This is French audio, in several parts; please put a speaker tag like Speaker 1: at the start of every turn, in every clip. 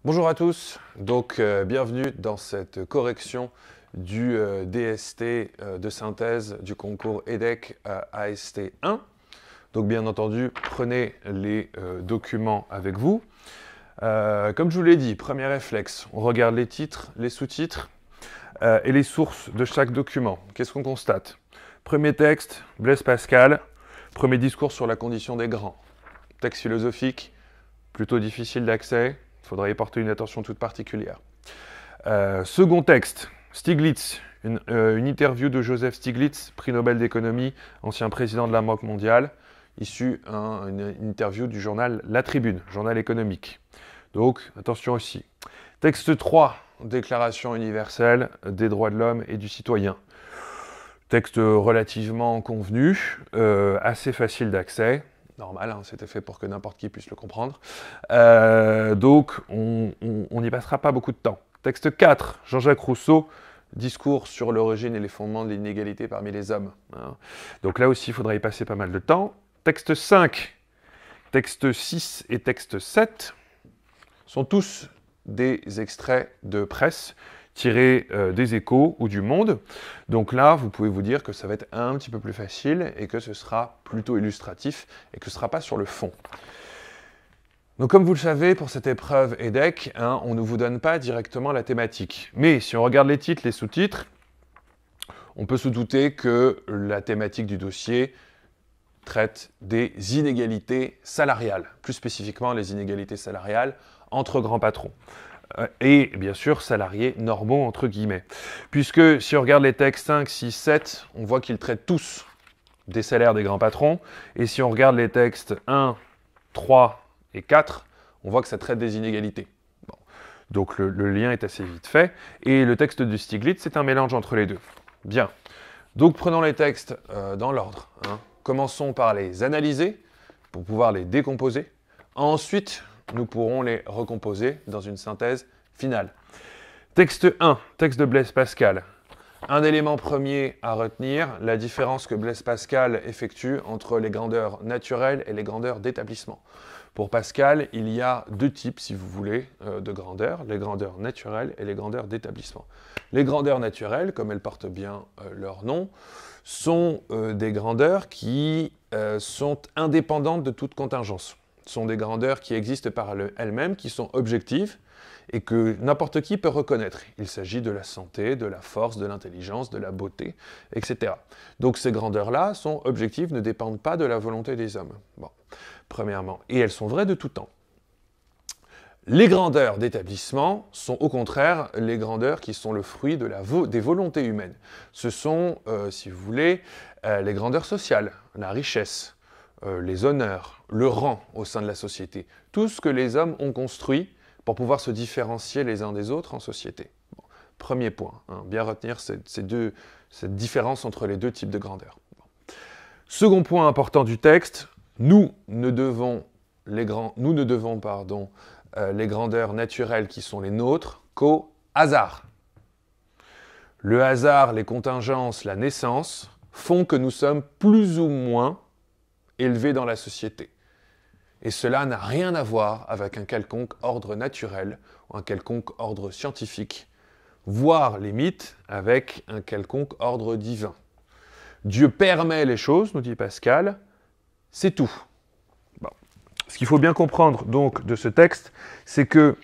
Speaker 1: Bonjour à tous, donc bienvenue dans cette correction du DST de synthèse du concours EDEC AST 1. Donc bien entendu, prenez les documents avec vous. Comme je vous l'ai dit, premier réflexe, on regarde les titres, les sous-titres et les sources de chaque document. Qu'est-ce qu'on constate? Premier texte, Blaise Pascal, premier discours sur la condition des grands. Texte philosophique, plutôt difficile d'accès. Il faudra y porter une attention toute particulière. Second texte, Stiglitz, une interview de Joseph Stiglitz, prix Nobel d'économie, ancien président de la Banque mondiale, issu une interview du journal La Tribune, journal économique. Donc, attention aussi. Texte 3, Déclaration universelle des droits de l'homme et du citoyen. Texte relativement convenu, assez facile d'accès. Normal, hein, c'était fait pour que n'importe qui puisse le comprendre. Donc, on n'y passera pas beaucoup de temps. Texte 4, Jean-Jacques Rousseau, discours sur l'origine et les fondements de l'inégalité parmi les hommes. Hein. Donc là aussi, il faudra y passer pas mal de temps. Texte 5, texte 6 et texte 7 sont tous des extraits de presse tirés des Échos ou du Monde. Donc là, vous pouvez vous dire que ça va être un petit peu plus facile et que ce sera plutôt illustratif et que ce ne sera pas sur le fond. Donc comme vous le savez, pour cette épreuve EDEC, hein, on ne vous donne pas directement la thématique. Mais si on regarde les titres, les sous-titres, on peut se douter que la thématique du dossier traite des inégalités salariales, plus spécifiquement les inégalités salariales entre grands patrons. Et bien sûr salariés normaux entre guillemets. Puisque si on regarde les textes 5, 6, 7, on voit qu'ils traitent tous des salaires des grands patrons. Et si on regarde les textes 1, 3 et 4, on voit que ça traite des inégalités. Bon. Donc le lien est assez vite fait. Et le texte de Stiglitz, c'est un mélange entre les deux. Bien. Donc prenons les textes dans l'ordre. Hein. Commençons par les analyser pour pouvoir les décomposer. Ensuite, nous pourrons les recomposer dans une synthèse finale. Texte 1, texte de Blaise Pascal. Un élément premier à retenir, la différence que Blaise Pascal effectue entre les grandeurs naturelles et les grandeurs d'établissement. Pour Pascal, il y a deux types, si vous voulez, de grandeurs, les grandeurs naturelles et les grandeurs d'établissement. Les grandeurs naturelles, comme elles portent bien leur nom, sont des grandeurs qui sont indépendantes de toute contingence. Ce sont des grandeurs qui existent par elles-mêmes, qui sont objectives et que n'importe qui peut reconnaître. Il s'agit de la santé, de la force, de l'intelligence, de la beauté, etc. Donc ces grandeurs-là sont objectives, ne dépendent pas de la volonté des hommes. Bon, premièrement. Et elles sont vraies de tout temps. Les grandeurs d'établissement sont au contraire les grandeurs qui sont le fruit de des volontés humaines. Ce sont, si vous voulez, les grandeurs sociales, la richesse, les honneurs, le rang au sein de la société. Tout ce que les hommes ont construit pour pouvoir se différencier les uns des autres en société. Bon, premier point, hein, bien retenir cette différence entre les deux types de grandeur. Bon. Second point important du texte, nous ne devons les grandeurs naturelles qui sont les nôtres qu'au hasard. Le hasard, les contingences, la naissance font que nous sommes plus ou moins élevés dans la société. Et cela n'a rien à voir avec un quelconque ordre naturel ou un quelconque ordre scientifique, voire limite avec un quelconque ordre divin. Dieu permet les choses, nous dit Pascal, c'est tout. Bon. Ce qu'il faut bien comprendre donc de ce texte, c'est que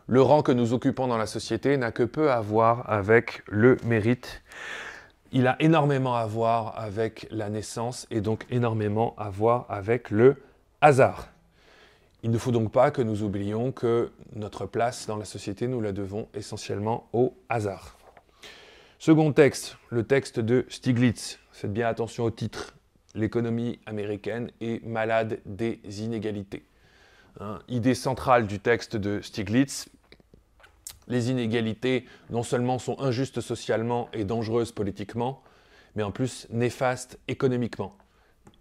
Speaker 1: le rang que nous occupons dans la société n'a que peu à voir avec le mérite. Il a énormément à voir avec la naissance et donc énormément à voir avec le hasard. Il ne faut donc pas que nous oublions que notre place dans la société, nous la devons essentiellement au hasard. Second texte, le texte de Stiglitz. Faites bien attention au titre. L'économie américaine est malade des inégalités. Hein, idée centrale du texte de Stiglitz. Les inégalités, non seulement sont injustes socialement et dangereuses politiquement, mais en plus néfastes économiquement.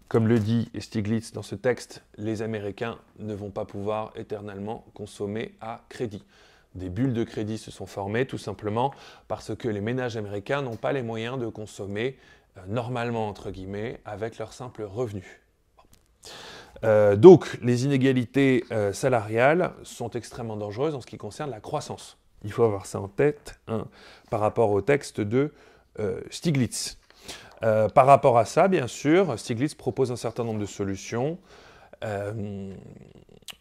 Speaker 1: Comme le dit Stiglitz dans ce texte, les Américains ne vont pas pouvoir éternellement consommer à crédit. Des bulles de crédit se sont formées tout simplement parce que les ménages américains n'ont pas les moyens de consommer normalement, entre guillemets, avec leur simple revenu. Donc, les inégalités salariales sont extrêmement dangereuses en ce qui concerne la croissance. Il faut avoir ça en tête par rapport au texte de Stiglitz. Par rapport à ça, bien sûr, Stiglitz propose un certain nombre de solutions.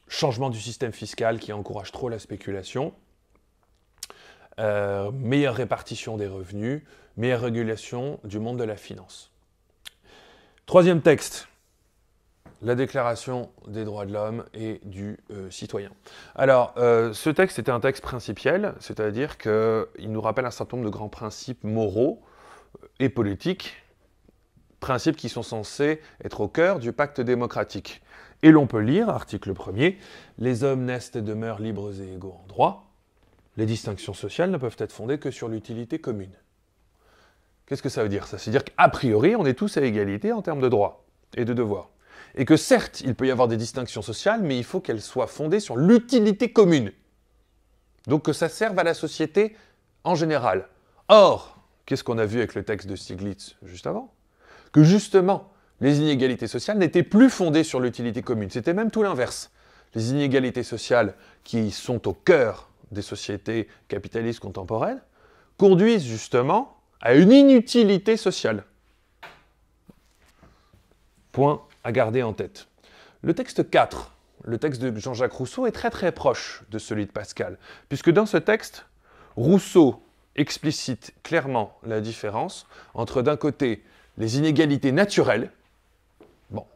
Speaker 1: Changement du système fiscal qui encourage trop la spéculation, meilleure répartition des revenus, meilleure régulation du monde de la finance. Troisième texte, la Déclaration des droits de l'homme et du citoyen. Alors, ce texte était un texte principiel, c'est-à-dire qu'il nous rappelle un certain nombre de grands principes moraux et politiques, principes qui sont censés être au cœur du pacte démocratique. Et l'on peut lire, article 1er, « Les hommes naissent et demeurent libres et égaux en droit. Les distinctions sociales ne peuvent être fondées que sur l'utilité commune. » Qu'est-ce que ça veut dire? Ça veut dire qu'a priori, on est tous à égalité en termes de droits et de devoirs. Et que certes, il peut y avoir des distinctions sociales, mais il faut qu'elles soient fondées sur l'utilité commune. Donc que ça serve à la société en général. Or, qu'est-ce qu'on a vu avec le texte de Stiglitz juste avant? Que justement, les inégalités sociales n'étaient plus fondées sur l'utilité commune. C'était même tout l'inverse. Les inégalités sociales qui sont au cœur des sociétés capitalistes contemporaines conduisent justement à une inutilité sociale. Point à garder en tête. Le texte 4, le texte de Jean-Jacques Rousseau, est très très proche de celui de Pascal, puisque dans ce texte, Rousseau explicite clairement la différence entre d'un côté les inégalités naturelles,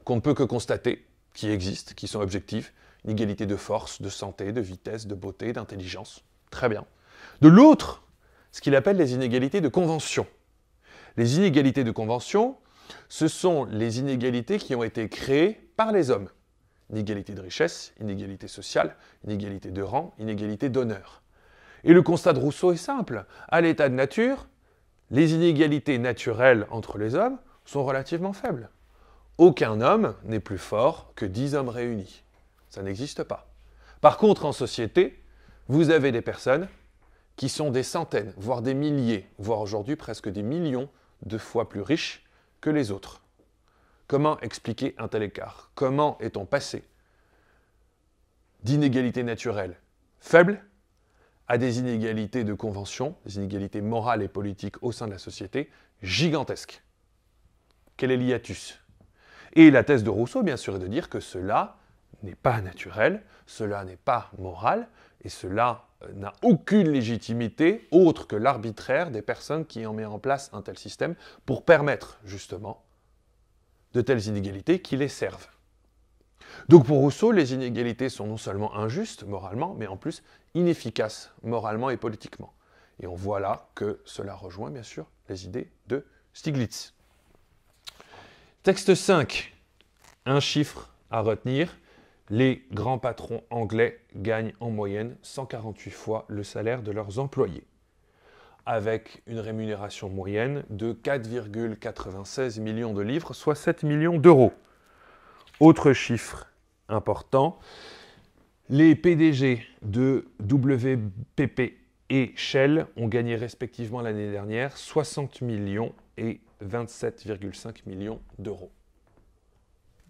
Speaker 1: qu'on ne peut que constater, qui existent, qui sont objectives, inégalité de force, de santé, de vitesse, de beauté, d'intelligence, très bien. De l'autre, ce qu'il appelle les inégalités de convention. Les inégalités de convention, ce sont les inégalités qui ont été créées par les hommes. Inégalité de richesse, inégalité sociale, inégalité de rang, inégalité d'honneur. Et le constat de Rousseau est simple. À l'état de nature, les inégalités naturelles entre les hommes sont relativement faibles. Aucun homme n'est plus fort que 10 hommes réunis. Ça n'existe pas. Par contre, en société, vous avez des personnes qui sont des centaines, voire des milliers, voire aujourd'hui presque des millions de fois plus riches que les autres. Comment expliquer un tel écart? Comment est-on passé d'inégalités naturelles faibles à des inégalités de convention, des inégalités morales et politiques au sein de la société gigantesques? Quel est l'hiatus? Et la thèse de Rousseau, bien sûr, est de dire que cela n'est pas naturel, cela n'est pas moral, et cela n'a aucune légitimité autre que l'arbitraire des personnes qui ont mis en place un tel système pour permettre, justement, de telles inégalités qui les servent. Donc pour Rousseau, les inégalités sont non seulement injustes moralement, mais en plus inefficaces moralement et politiquement. Et on voit là que cela rejoint, bien sûr, les idées de Stiglitz. Texte 5. Un chiffre à retenir. Les grands patrons anglais gagnent en moyenne 148 fois le salaire de leurs employés, avec une rémunération moyenne de 4,96 millions de livres, soit 7 millions d'euros. Autre chiffre important, les PDG de WPP et Shell ont gagné respectivement l'année dernière 60 millions et 27,5 millions d'euros.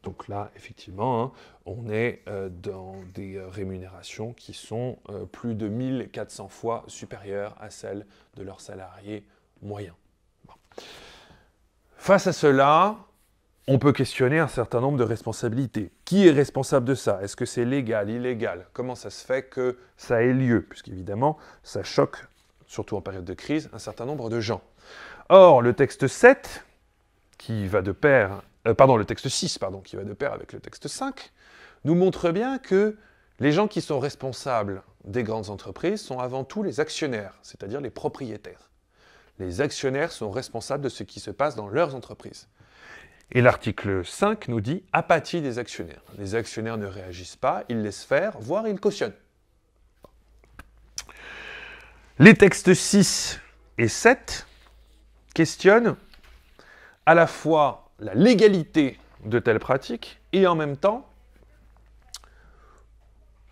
Speaker 1: Donc là, effectivement, on est dans des rémunérations qui sont plus de 1400 fois supérieures à celles de leurs salariés moyens. Bon. Face à cela, on peut questionner un certain nombre de responsabilités. Qui est responsable de ça? Est-ce que c'est légal, illégal? Comment ça se fait que ça ait lieu? Puisqu'évidemment, ça choque, surtout en période de crise, un certain nombre de gens. Or, le texte 7, qui va de pair... le texte 6, qui va de pair avec le texte 5, nous montre bien que les gens qui sont responsables des grandes entreprises sont avant tout les actionnaires, c'est-à-dire les propriétaires. Les actionnaires sont responsables de ce qui se passe dans leurs entreprises. Et l'article 5 nous dit « apathie des actionnaires ». Les actionnaires ne réagissent pas, ils laissent faire, voire ils cautionnent. Les textes 6 et 7 questionnent à la fois la légalité de telles pratiques et en même temps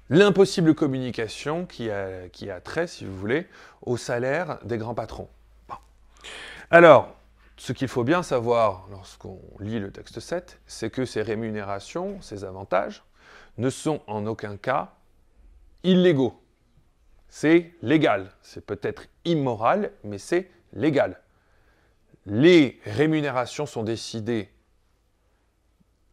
Speaker 1: l'impossible communication qui a trait, si vous voulez, au salaire des grands patrons. Bon. Alors, Ce qu'il faut bien savoir lorsqu'on lit le texte 7, c'est que ces rémunérations, ces avantages, ne sont en aucun cas illégaux. C'est légal. C'est peut-être immoral, mais c'est légal. Les rémunérations sont décidées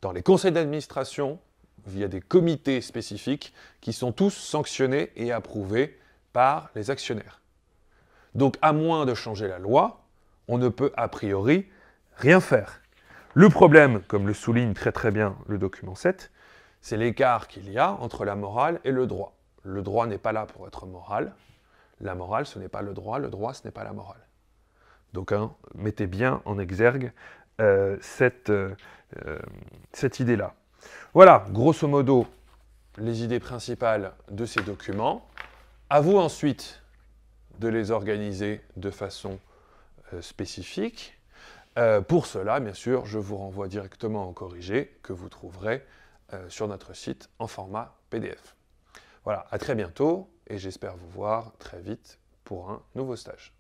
Speaker 1: dans les conseils d'administration via des comités spécifiques qui sont tous sanctionnés et approuvés par les actionnaires. Donc, à moins de changer la loi, on ne peut a priori rien faire. Le problème, comme le souligne très bien le document 7, c'est l'écart qu'il y a entre la morale et le droit. Le droit n'est pas là pour être moral. La morale, ce n'est pas le droit ce n'est pas la morale. Donc, mettez bien en exergue cette idée-là. Voilà, grosso modo, les idées principales de ces documents. À vous ensuite de les organiser de façon spécifique. Pour cela, bien sûr, je vous renvoie directement au corrigé que vous trouverez sur notre site en format PDF. Voilà, à très bientôt et j'espère vous voir très vite pour un nouveau stage.